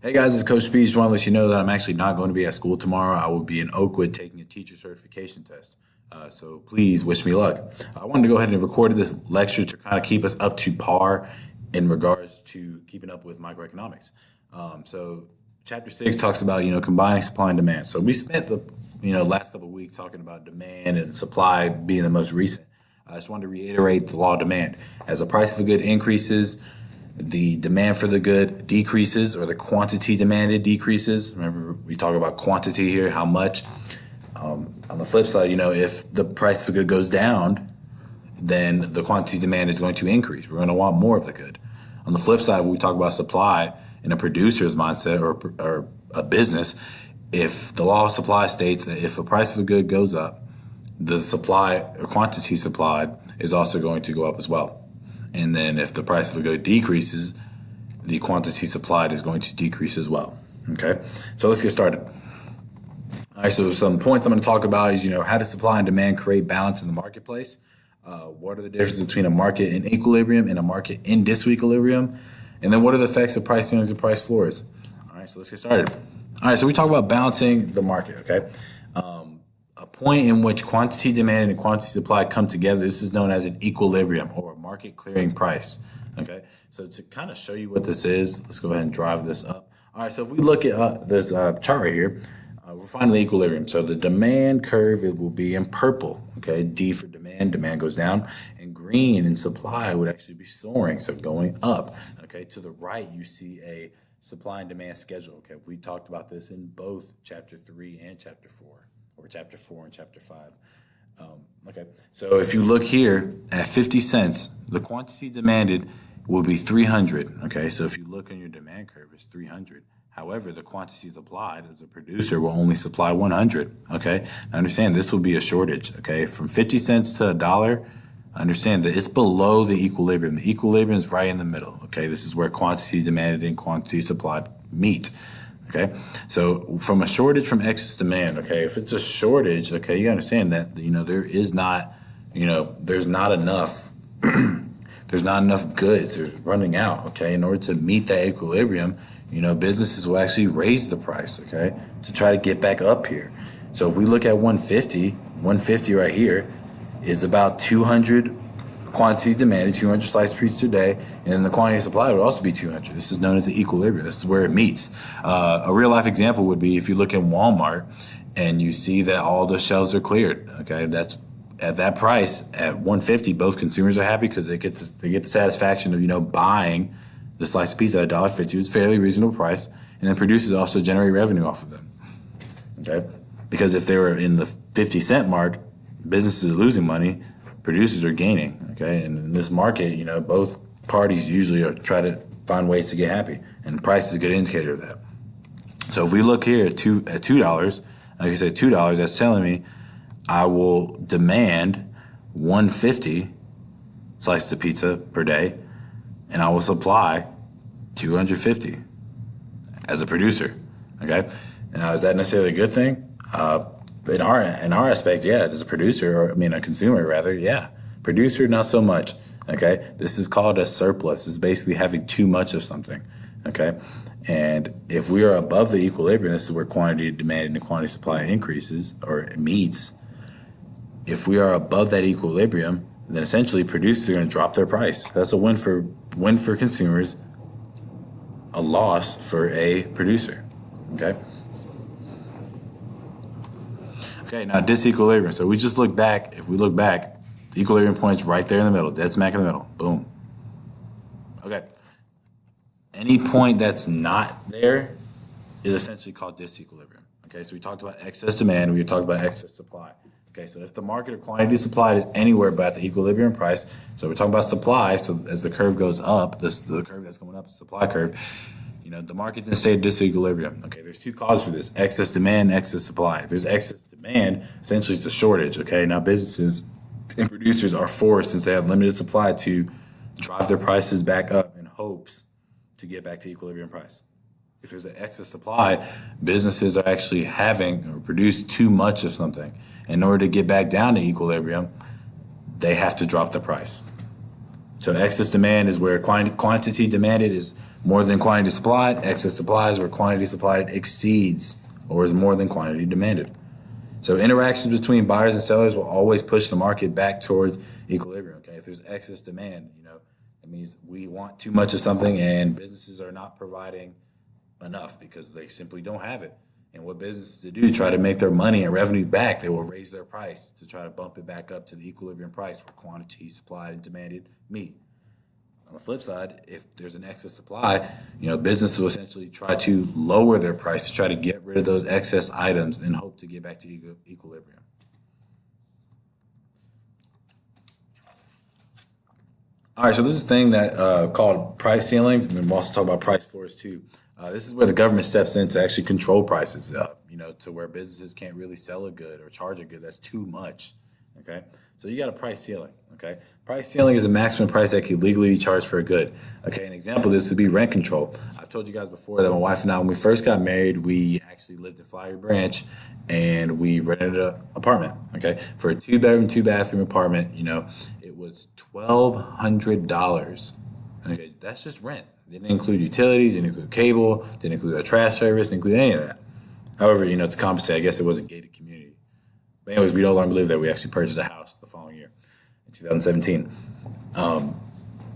Hey guys, it's Coach Speed. Just want to let you know that I'm actually not going to be at school tomorrow. I will be in Oakwood taking a teacher certification test. So please wish me luck. I wanted to go ahead and record this lecture to kind of keep us up to par in regards to keeping up with microeconomics. So chapter 6 talks about, combining supply and demand. So we spent the, last couple of weeks talking about demand and supply being the most recent. I just wanted to reiterate the law of demand. As the price of a good increases, the demand for the good decreases, or the quantity demanded decreases. Remember, we talk about quantity here, how much. On the flip side, if the price of a good goes down, then the quantity demand is going to increase. We're going to want more of the good. On the flip side, when we talk about supply in a producer's mindset or a business, if the law of supply states that if the price of a good goes up, the supply or quantity supplied is also going to go up as well. And then if the price of a good decreases, the quantity supplied is going to decrease as well. Okay, so let's get started. All right, so some points I'm going to talk about is, how does supply and demand create balance in the marketplace? What are the differences between a market in equilibrium and a market in disequilibrium? And then what are the effects of price ceilings and price floors? All right, so let's get started. All right, so we talk about balancing the market, okay? A point in which quantity demanded and quantity supply come together, this is known as an equilibrium or a market clearing price, okay? So to kind of show you what this is, let's go ahead and drive this up. All right, so if we look at this chart right here, we're finding the equilibrium. So the demand curve, it will be in purple, okay? D for demand goes down, and green in supply would actually be soaring, so going up, okay? To the right, you see a supply and demand schedule, okay? We talked about this in both chapter 3 and chapter 4. Or chapter 4 and chapter 5. Okay, so if you look here at 50 cents, the quantity demanded will be 300. Okay, so if you look on your demand curve, it's 300. However, the quantity supplied as a producer will only supply 100. Okay, now understand this will be a shortage. Okay, from 50 cents to $1, understand that it's below the equilibrium. The equilibrium is right in the middle. Okay, this is where quantity demanded and quantity supplied meet. Okay, so from a shortage from excess demand, okay, if it's a shortage, okay, you understand that, there is not, there's not enough, there's not enough goods, there's running out, okay, in order to meet that equilibrium, businesses will actually raise the price, okay, to try to get back up here. So if we look at 150 right here is about 200 quantity demanded, 200 sliced pieces per day, and then the quantity supplied would also be 200. This is known as the equilibrium. This is where it meets. A real life example would be if you look in Walmart and you see that all the shelves are cleared. Okay, that's at that price at 150. Both consumers are happy because they get the satisfaction of buying the sliced pizza at $1.50. It's a fairly reasonable price, and then producers also generate revenue off of them. Okay, because if they were in the 50-cent mark, businesses are losing money. Producers are gaining, okay? And in this market, both parties usually try to find ways to get happy, and price is a good indicator of that. So if we look here at $2, like I said, $2, that's telling me I will demand 150 slices of pizza per day, and I will supply 250 as a producer, okay? Now, is that necessarily a good thing? In our aspect, yeah, as a producer, a consumer rather, yeah. Producer, not so much, okay? This is called a surplus. It's basically having too much of something, okay? And if we are above the equilibrium, this is where quantity demanded and quantity supply increases or meets. If we are above that equilibrium, then essentially producers are going to drop their price. That's a win for consumers, a loss for a producer, okay? Okay, now disequilibrium. So we just look back. If we look back, the equilibrium point's right there in the middle, dead smack in the middle. Boom. Okay. Any point that's not there is essentially called disequilibrium. Okay, so we talked about excess demand. We talked about excess supply. Okay, so if the market or quantity supplied is anywhere but at the equilibrium price, so we're talking about supply. So as the curve goes up, the curve that's going up, the supply curve, the market's in a state of disequilibrium. Okay, there's two causes for this: excess demand, excess supply. If there's excess demand, essentially it's a shortage. Okay, now businesses and producers are forced, since they have limited supply, to drive their prices back up in hopes to get back to equilibrium price. If there's an excess supply, businesses are actually having or produce too much of something. In order to get back down to equilibrium, they have to drop the price. So excess demand is where quantity demanded is More than quantity supplied. Excess supply is where quantity supplied exceeds or is more than quantity demanded. So interactions between buyers and sellers will always push the market back towards equilibrium. Okay, if there's excess demand, that means we want too much of something, and businesses are not providing enough because they simply don't have it. And what businesses do try to make their money and revenue back, they will raise their price to try to bump it back up to the equilibrium price where quantity supplied and demanded meet. On the flip side, if there's an excess supply, businesses will essentially try to lower their price to try to get rid of those excess items and hope to get back to equilibrium. All right, so this is a thing that called price ceilings, and then we'll also talk about price floors too. This is where the government steps in to actually control prices, to where businesses can't really sell a good or charge a good that's too much. Okay, so you got a price ceiling. Okay, price ceiling is a maximum price that can legally be charged for a good. Okay, an example of this would be rent control. I've told you guys before that my wife and I, when we first got married, we actually lived in Flowery Branch, and we rented an apartment. Okay, for a 2-bedroom, 2-bathroom apartment, it was $1,200. Okay, that's just rent. Didn't include utilities, didn't include cable, didn't include a trash service, didn't include any of that. However, to compensate, I guess it was a gated community. But anyways, we no longer live there. We actually purchased a house the following year, in 2017.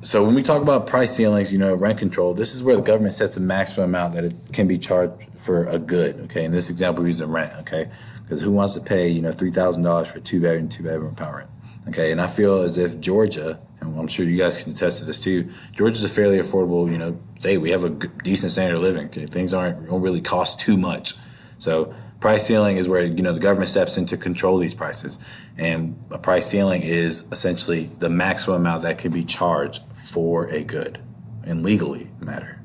So when we talk about price ceilings, rent control, this is where the government sets a maximum amount that it can be charged for a good. Okay, in this example, we're using rent. Okay, because who wants to pay $3,000 for a 2-bedroom, 2-bedroom apartment? Okay, and I feel as if Georgia, and I'm sure you guys can attest to this too, Georgia's a fairly affordable, state. We have a decent standard of living. Okay? Things don't really cost too much. So price ceiling is where, the government steps in to control these prices. And a price ceiling is essentially the maximum amount that can be charged for a good and legally matter.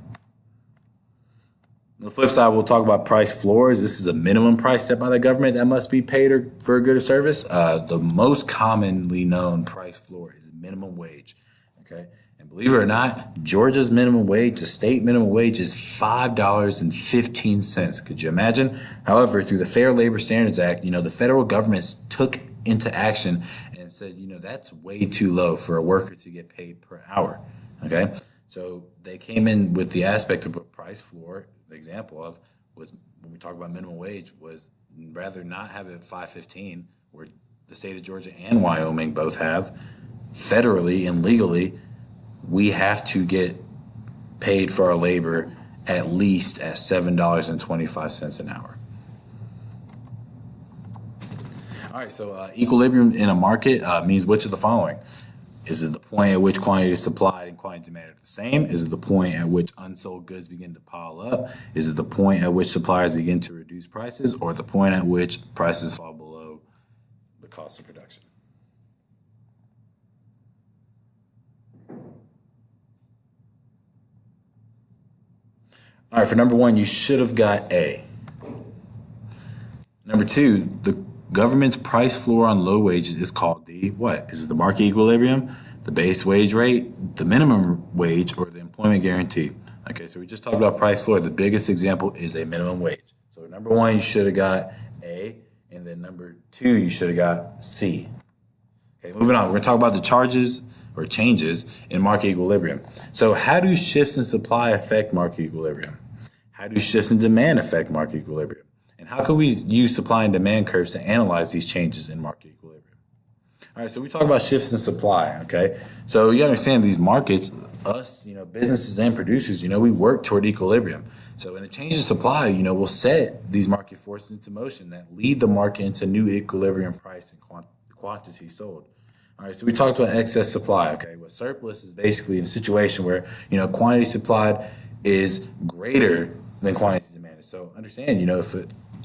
On the flip side, we'll talk about price floors. This is a minimum price set by the government that must be paid for a good or service. The most commonly known price floor is minimum wage. Okay, and believe it or not, Georgia's minimum wage, the state minimum wage, is $5.15. Could you imagine? However, through the Fair Labor Standards Act, the federal government took into action and said, that's way too low for a worker to get paid per hour. Okay, so they came in with the aspect of a price floor. The example of was when we talk about minimum wage was rather not have it at $5.15, where the state of Georgia and Wyoming both have. Federally and legally, we have to get paid for our labor at least at $7.25 an hour. All right, so equilibrium in a market means which of the following? Is it the point at which quantity is supplied and quantity demanded are the same? Is it the point at which unsold goods begin to pile up? Is it the point at which suppliers begin to reduce prices, or the point at which prices fall below the cost of production? All right, for number one, you should have got A. Number two, the government's price floor on low wages is called the what? Is it the market equilibrium, the base wage rate, the minimum wage, or the employment guarantee? Okay, so we just talked about price floor. The biggest example is a minimum wage. So number one, you should have got A, and then number two, you should have got C. Okay, moving on. We're going to talk about the charges or changes in market equilibrium. So how do shifts in supply affect market equilibrium? How do shifts in demand affect market equilibrium? And how can we use supply and demand curves to analyze these changes in market equilibrium? All right, so we talk about shifts in supply, okay? So you understand these markets, us, businesses and producers, we work toward equilibrium. So in a change in supply, we'll set these market forces into motion that lead the market into new equilibrium price and quantity sold. All right, so we talked about excess supply, okay? Well, surplus is basically in a situation where, quantity supplied is greater than quantity demanded. So understand,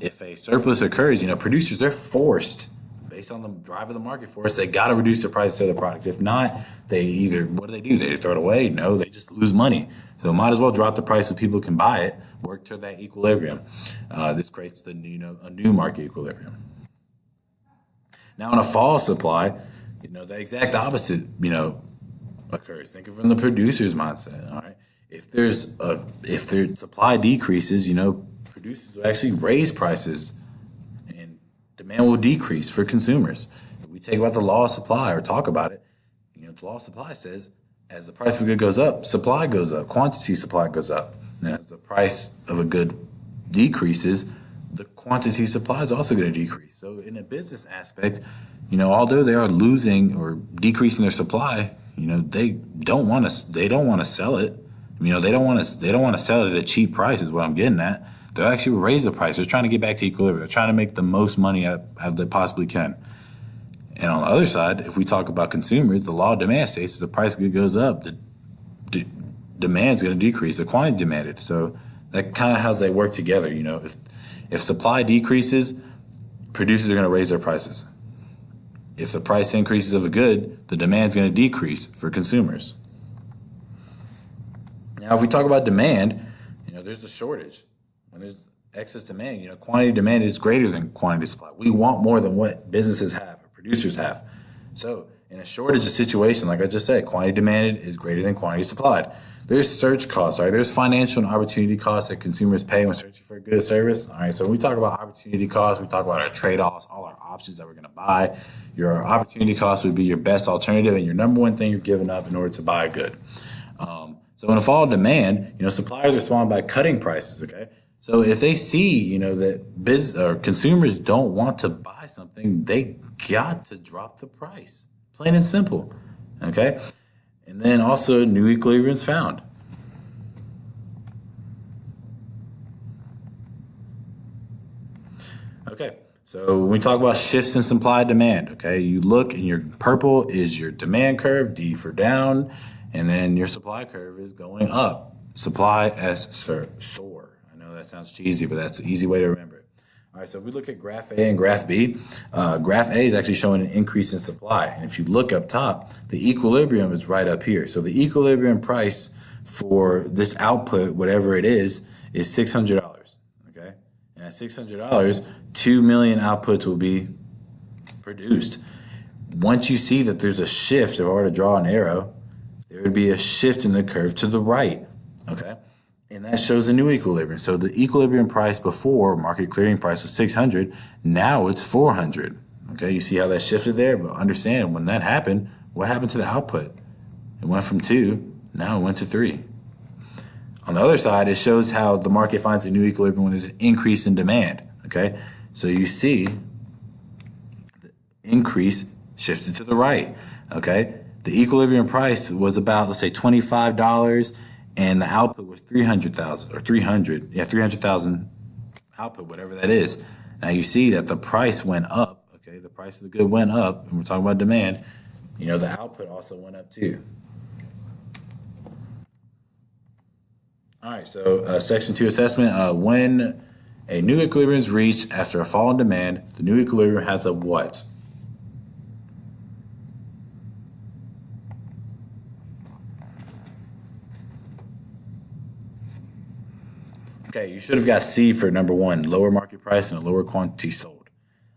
if a surplus occurs, producers, they're forced, based on the drive of the market force, they got to reduce the price of their products. If not, they either, what do? They throw it away? No, they just lose money. So might as well drop the price so people can buy it, work to that equilibrium. This creates a new market equilibrium. Now in a fall supply, the exact opposite, occurs. Think of it from the producer's mindset, all right? If their supply decreases, producers will actually raise prices and demand will decrease for consumers. If we take about the law of supply or talk about it, the law of supply says As the price of a good goes up, supply goes up, quantity supply goes up. And as the price of a good decreases, the quantity supply is also going to decrease. So in a business aspect, although they are losing or decreasing their supply, they don't want to sell it. They don't want to sell it at a cheap price is what I'm getting at. They'll actually raise the price. They're trying to get back to equilibrium. They're trying to make the most money out of they possibly can. And on the other side, if we talk about consumers, the law of demand states that the price of good goes up, the demand is going to decrease, the quantity demanded. So that kind of how they work together. If supply decreases, producers are going to raise their prices. If the price increases of a good, the demand is going to decrease for consumers. Now, if we talk about demand, there's a shortage. When there's excess demand, quantity demand is greater than quantity supply. We want more than what businesses have or producers have. So in a shortage situation, like I just said, quantity demanded is greater than quantity supplied. There's search costs, right? There's financial and opportunity costs that consumers pay when searching for a good service. All right, so when we talk about opportunity costs, we talk about our trade-offs, all our options that we're going to buy. Your opportunity cost would be your best alternative and your number one thing you're giving up in order to buy a good. So in a fall of demand, suppliers respond by cutting prices, okay? So if they see, that business or consumers don't want to buy something, they got to drop the price, plain and simple, okay? And then also new equilibrium is found. Okay, so when we talk about shifts in supply and demand, okay, you look and your purple is your demand curve, D for down, and then your supply curve is going up. Supply S soar. I know that sounds cheesy, but that's an easy way to remember it. All right, so if we look at graph A and graph B, graph A is actually showing an increase in supply. And if you look up top, the equilibrium is right up here. So the equilibrium price for this output, whatever it is $600, okay? And at $600, 2 million outputs will be produced. Once you see that there's a shift, if I were to draw an arrow, there would be a shift in the curve to the right, okay? And that shows a new equilibrium. So the equilibrium price before market clearing price was 600, now it's 400, okay? You see how that shifted there? But understand, when that happened, what happened to the output? It went from 2, now it went to 3. On the other side, it shows how the market finds a new equilibrium when there's an increase in demand, okay? So you see the increase shifted to the right, okay? The equilibrium price was about, let's say, $25, and the output was 300,000 output, whatever that is. Now you see that the price went up, okay? The price of the good went up, and we're talking about demand. The output also went up too. All right, so section 2 assessment, when a new equilibrium is reached after a fall in demand, the new equilibrium has a what? Okay, you should have got C for number 1, lower market price and a lower quantity sold.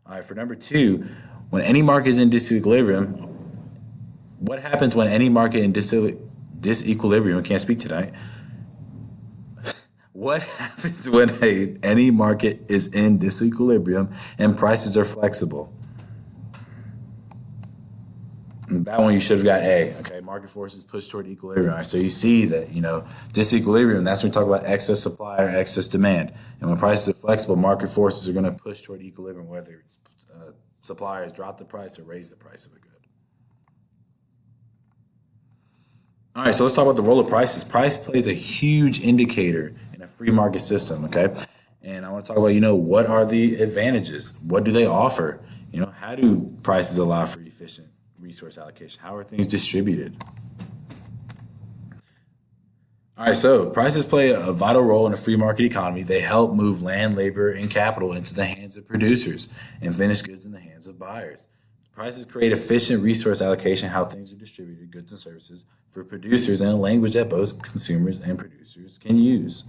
All right, for number 2, when any market is in disequilibrium, what happens when any market in disequilibrium, I can't speak tonight. What happens when any market is in disequilibrium and prices are flexible? That one you should have got A, okay? Market forces push toward equilibrium. Right, so you see that, disequilibrium, that's when we talk about excess supply or excess demand. And when prices are flexible, market forces are going to push toward equilibrium, whether suppliers drop the price or raise the price of a good. All right, so let's talk about the role of prices. Price plays a huge indicator in a free market system, okay? And I want to talk about, what are the advantages? What do they offer? How do prices allow for efficient resource allocation? How are things distributed? All right, so prices play a vital role in a free market economy. They help move land, labor, and capital into the hands of producers and finished goods in the hands of buyers. Prices create efficient resource allocation, how things are distributed, goods and services, for producers in a language that both consumers and producers can use.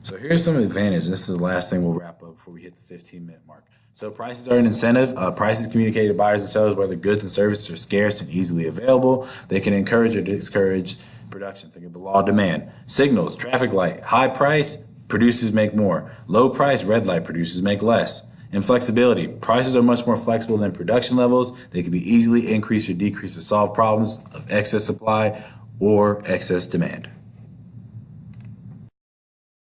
So here's some advantage. This is the last thing we'll wrap up before we hit the 15-minute mark. So prices are an incentive. Prices communicate to buyers and sellers whether goods and services are scarce and easily available. They can encourage or discourage production. Think of the law of demand. Signals, traffic light, high price, producers make more. Low price, red light, producers make less. And flexibility. Prices are much more flexible than production levels. They can be easily increased or decreased to solve problems of excess supply or excess demand.